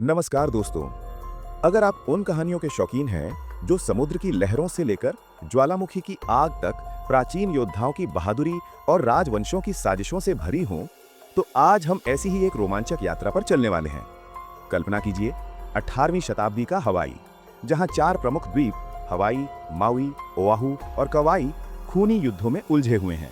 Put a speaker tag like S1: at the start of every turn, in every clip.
S1: नमस्कार दोस्तों। अगर आप उन कहानियों के शौकीन हैं जो समुद्र की लहरों से लेकर ज्वालामुखी की आग तक प्राचीन योद्धाओं की बहादुरी और राजवंशों की साजिशों से भरी हों, तो आज हम ऐसी ही एक रोमांचक यात्रा पर चलने वाले हैं। कल्पना कीजिए 18वीं शताब्दी का हवाई, जहां 4 प्रमुख द्वीप हवाई, माउई, ओआहू और कवाई खूनी युद्धों में उलझे हुए हैं।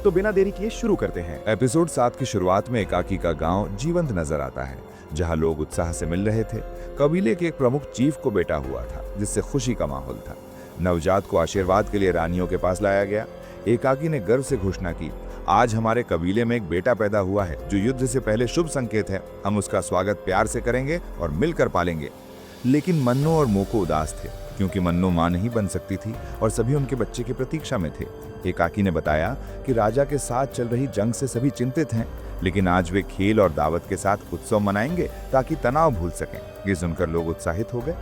S1: तो बिना देरी किए शुरू करते हैं।
S2: एपिसोड 7 की शुरुआत में एकाकी का गांव जीवंत नजर आता है, जहां लोग उत्साह से मिल रहे थे। कबीले के एक प्रमुख चीफ को बेटा हुआ था, जिससे खुशी का माहौल था। नवजात को आशीर्वाद के लिए रानियों के पास लाया गया। एकाकी ने गर्व से घोषणा की, आज हमारे कबीले में एक बेटा पैदा हुआ है जो युद्ध से पहले शुभ संकेत है। हम उसका स्वागत प्यार से करेंगे और मिलकर पालेंगे। लेकिन मन्नो और मोको उदास थे, क्योंकि मन्नो मां नहीं बन सकती थी और सभी उनके बच्चे की प्रतीक्षा में थे। एकाकी ने बताया कि राजा के साथ चल रही जंग से सभी चिंतित हैं, लेकिन आज वे खेल और दावत के साथ उत्सव मनाएंगे ताकि तनाव भूल सकें। ये सुनकर लोग उत्साहित हो गए।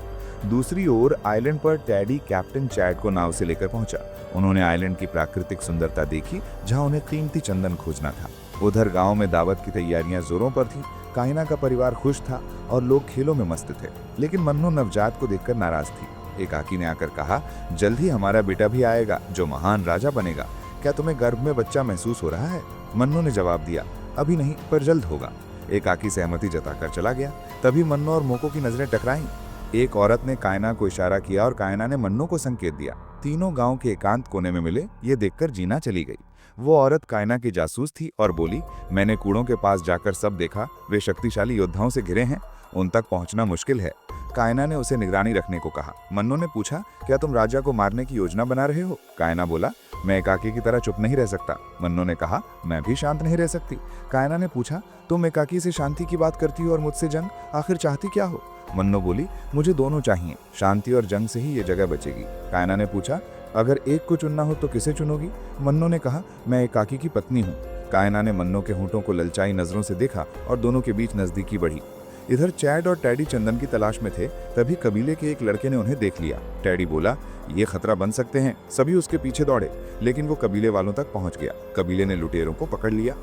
S2: दूसरी ओर आइलैंड पर टैडी कैप्टन चैड को नाव से लेकर पहुंचा। उन्होंने आइलैंड की प्राकृतिक सुंदरता देखी, जहां उन्हें कीमती चंदन खोजना था। उधर गांव में दावत की तैयारियां जोरों पर थी। काइना का परिवार खुश था और लोग खेलों में मस्त थे, लेकिन मन्नो नवजात को देखकर नाराज थी। एकाकी ने आकर कहा, जल्द ही हमारा बेटा भी आएगा जो महान राजा बनेगा। क्या तुम्हें गर्भ में बच्चा महसूस हो रहा है? मन्नो ने जवाब दिया, अभी नहीं, पर जल्द होगा। एकाकी सहमति जताकर चला गया। तभी मन्नो और मोको की नजरें टकराईं। एक औरत ने कायना को इशारा किया और कायना ने मन्नो को संकेत दिया। तीनों गांव के एकांत कोने में मिले। ये देखकर जीना चली गई। वो औरत कायना की जासूस थी और बोली, मैंने कूड़ों के पास जाकर सब देखा। वे शक्तिशाली योद्धाओं से घिरे हैं, उन तक पहुंचना मुश्किल है। कायना ने उसे निगरानी रखने को कहा। मन्नो ने पूछा, क्या तुम राजा को मारने की योजना बना रहे हो? कायना बोला, मैं एकाकी की तरह चुप नहीं रह सकता। मन्नो ने कहा, मैं भी शांत नहीं रह सकती। कायना ने पूछा, तुम एकाकी से शांति की बात करती हो और मुझसे जंग, आखिर चाहती क्या हो? मन्नो बोली, मुझे दोनों चाहिए, शांति और जंग से ही ये जगह बचेगी। कायना ने पूछा, अगर एक को चुनना हो तो किसे चुनोगी? मन्नो ने कहा, मैं एकाकी की पत्नी हूँ। कायना ने मन्नो के होंठों को ललचाई नजरों से देखा और दोनों के बीच नजदीकी बढ़ी। इधर चैड और टैडी चंदन की तलाश में थे। तभी कबीले के एक लड़के ने उन्हें देख लिया। टैडी बोला, ये खतरा बन सकते हैं। सभी उसके पीछे दौड़े, लेकिन वो कबीले वालों तक पहुंच गया। कबीले ने लुटेरों को पकड़ लिया।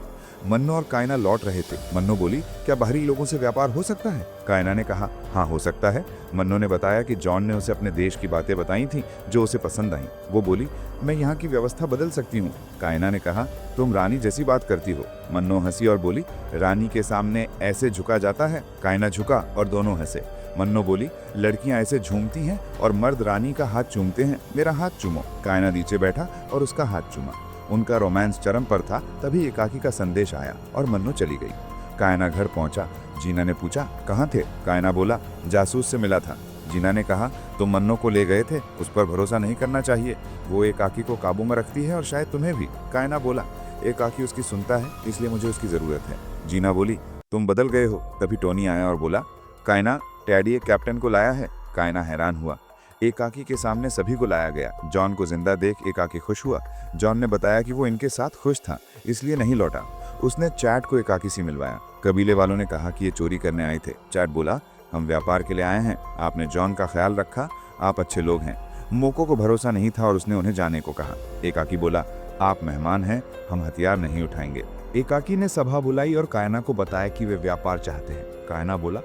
S2: मन्नो और कायना लौट रहे थे। मन्नो बोली, क्या बाहरी लोगों से व्यापार हो सकता है? कायना ने कहा, हाँ हो सकता है। मन्नो ने बताया कि जॉन ने उसे अपने देश की बातें बताई थी जो उसे पसंद आई। वो बोली, मैं यहाँ की व्यवस्था बदल सकती हूँ। कायना ने कहा, तुम रानी जैसी बात करती हो। मन्नो हंसी और बोली, रानी के सामने ऐसे झुका जाता है? कायना झुका और दोनों हंसे। मन्नो बोली, लड़कियां ऐसे झूमती हैं और मर्द रानी का हाथ चूमते हैं, मेरा हाथ चूमो। कायना नीचे बैठा और उसका हाथ चूमा। उनका रोमांस चरम पर था। तभी एकाकी का संदेश आया और मन्नो चली गई। कायना घर पहुंचा। जीना ने पूछा, कहाँ थे? कायना बोला, जासूस से मिला था। जीना ने कहा, तुम मन्नो को ले गए थे, उस पर भरोसा नहीं करना चाहिए। वो एकाकी को काबू में रखती है और शायद तुम्हें भी। कायना बोला, एकाकी उसकी सुनता है, इसलिए मुझे उसकी जरूरत है। जीना बोली, तुम बदल गए हो। तभी टोनी आया और बोला, कायना, टैडी एक कैप्टन को लाया है। कायना हैरान हुआ। एकाकी के सामने सभी को लाया गया। जॉन को जिंदा देख एकाकी खुश हुआ। जॉन ने बताया कि वो इनके साथ खुश था, इसलिए नहीं लौटा। उसने चैट को एकाकी से मिलवाया। कबीले वालों ने कहा कि ये चोरी करने आए थे। चैट बोला, हम व्यापार के लिए आए हैं, आपने जॉन का ख्याल रखा, आप अच्छे लोग हैं। मोको को भरोसा नहीं था और उसने उन्हें जाने को कहा। एकाकी बोला, आप मेहमान हैं, हम हथियार नहीं उठाएंगे। एकाकी ने सभा बुलाई और कायना को बताया कि वे व्यापार चाहते हैं। कायना बोला,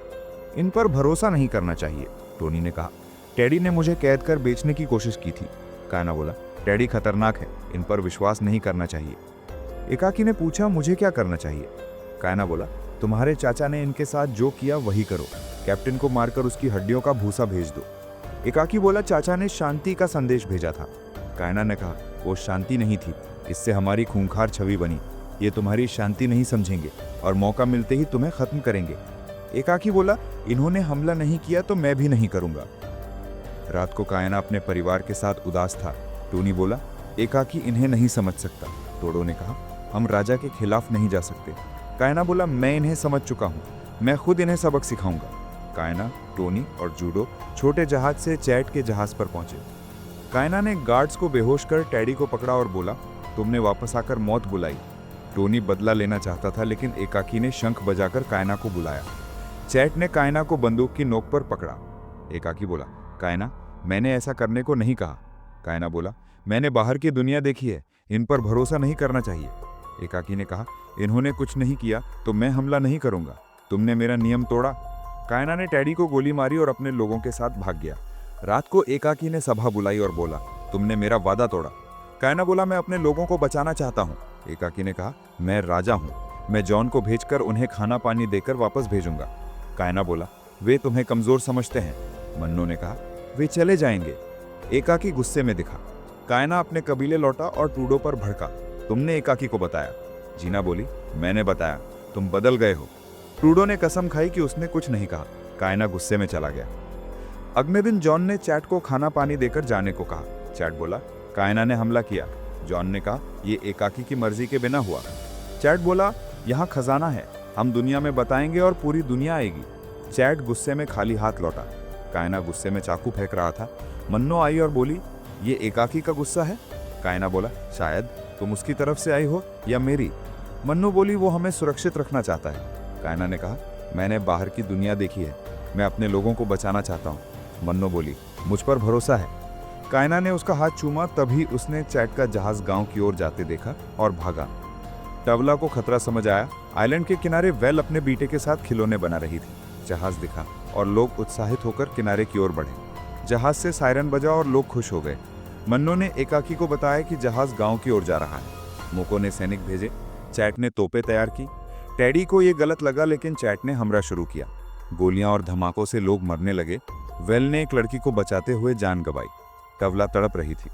S2: इन पर भरोसा नहीं करना चाहिए। टोनी ने कहा, टैडी ने मुझे कैद कर बेचने की कोशिश की थी। कायना बोला, टैडी खतरनाक है, इन पर विश्वास नहीं करना चाहिए। एकाकी ने पूछा, मुझे क्या करना चाहिए? कायना बोला, तुम्हारे चाचा ने इनके साथ जो किया वही करो। कैप्टन को मारकर उसकी हड्डियों का भूसा भेज दो। एकाकी बोला, चाचा ने शांति का संदेश भेजा था। कायना ने कहा, वो शांति नहीं थी, इससे हमारी खूंखार छवि बनी। ये तुम्हारी शांति नहीं समझेंगे और मौका मिलते ही तुम्हें खत्म करेंगे। एकाकी बोला, इन्होंने हमला नहीं किया तो मैं भी नहीं करूंगा। रात को कायना अपने परिवार के साथ उदास था। टोनी बोला, एकाकी इन्हें नहीं समझ सकता। टोडो ने कहा, हम राजा के खिलाफ नहीं जा सकते। कायना बोला, मैं इन्हें समझ चुका हूँ, मैं खुद इन्हें सबक सिखाऊंगा। कायना, टोनी और जूडो छोटे जहाज से चैट के जहाज पर पहुंचे। कायना ने गार्ड्स को बेहोश कर टैडी को पकड़ा और बोला, तुमने वापस आकर मौत बुलाई। टोनी बदला लेना चाहता था, लेकिन एकाकी ने शंख बजाकर कायना को बुलाया। चैट ने कायना को बंदूक की नोक पर पकड़ा। एकाकी बोला, कायना, मैंने ऐसा करने को नहीं कहा। कायना बोला, मैंने बाहर की दुनिया देखी है, इन पर भरोसा नहीं करना चाहिए। एकाकी ने कहा, इन्होंने कुछ नहीं किया तो मैं हमला नहीं करूंगा। तुमने मेरा नियम तोड़ा। कायना ने टैडी को गोली मारी और अपने लोगों के साथ भाग गया। रात को एकाकी ने सभा बुलाई और बोला, तुमने मेरा वादा तोड़ा। कायना बोला, मैं अपने लोगों को बचाना चाहता हूँ। एकाकी ने कहा, मैं राजा हूँ, मैं जॉन को भेजकर उन्हें खाना पानी देकर वापस भेजूंगा। कायना बोला, वे तुम्हें कमजोर समझते हैं। मन्नो ने कहा, वे चले जाएंगे। एकाकी गुस्से में दिखा। कायना अपने कबीले लौटा और ट्रूडो पर भड़का, तुमने एकाकी को बताया। जीना बोली, मैंने बताया, तुम बदल गए हो। ट्रूडो ने कसम खाई कि उसने कुछ नहीं कहा। कायना गुस्से में चला गया। अगले दिन जॉन ने चैट को खाना पानी देकर जाने को कहा। चैट बोला, कायना ने हमला किया। जॉन ने कहा, ये एकाकी की मर्जी के बिना हुआ। चैट बोला, यहाँ खजाना है, हम दुनिया में बताएंगे और पूरी दुनिया आएगी। चैट गुस्से में खाली हाथ लौटा। कायना गुस्से में चाकू फेंक रहा था। मन्नो आई और बोली, ये एकाकी का गुस्सा है। कायना बोला, शायद तुम उसकी तरफ से आई हो या मेरी। मन्नो बोली, वो हमें सुरक्षित रखना चाहता है। कायना ने कहा, मैंने बाहर की दुनिया देखी है, मैं अपने लोगों को बचाना चाहता हूँ। मन्नो बोली, मुझ पर भरोसा है। कायना ने उसका हाथ चूमा, तभी उसने चैट का जहाज गांव की ओर जाते देखा और भागा। टवला को खतरा समझ आया। आइलैंड के किनारे वेल अपने बेटे के साथ खिलौने बना रही थी। जहाज दिखा और लोग उत्साहित होकर किनारे की ओर बढ़े। जहाज से सायरन बजा और लोग खुश हो गए। मन्नो ने एकाकी को बताया कि जहाज गांव की ओर जा रहा है। मोको ने सैनिक भेजे। चैट ने तोपें तैयार की। टैडी को यह गलत लगा, लेकिन चैट ने हमला शुरू किया। गोलियां और धमाकों से लोग मरने लगे। वेल ने एक लड़की को बचाते हुए जान गंवाई। टवला तड़प रही थी।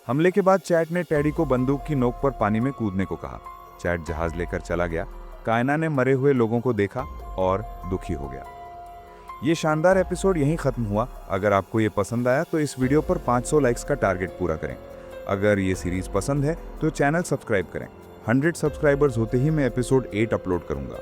S2: हमले के बाद चैट ने टैडी को बंदूक की नोक पर पानी में कूदने को कहा। चैट जहाज लेकर चला गया। कायना ने मरे हुए लोगों को देखा और दुखी हो गया। ये शानदार एपिसोड यहीं खत्म हुआ। अगर आपको ये पसंद आया तो इस वीडियो पर 500 लाइक्स का टारगेट पूरा करें। अगर ये सीरीज पसंद है तो चैनल सब्सक्राइब करें। 100 सब्सक्राइबर्स होते ही मैं एपिसोड 8 अपलोड करूंगा।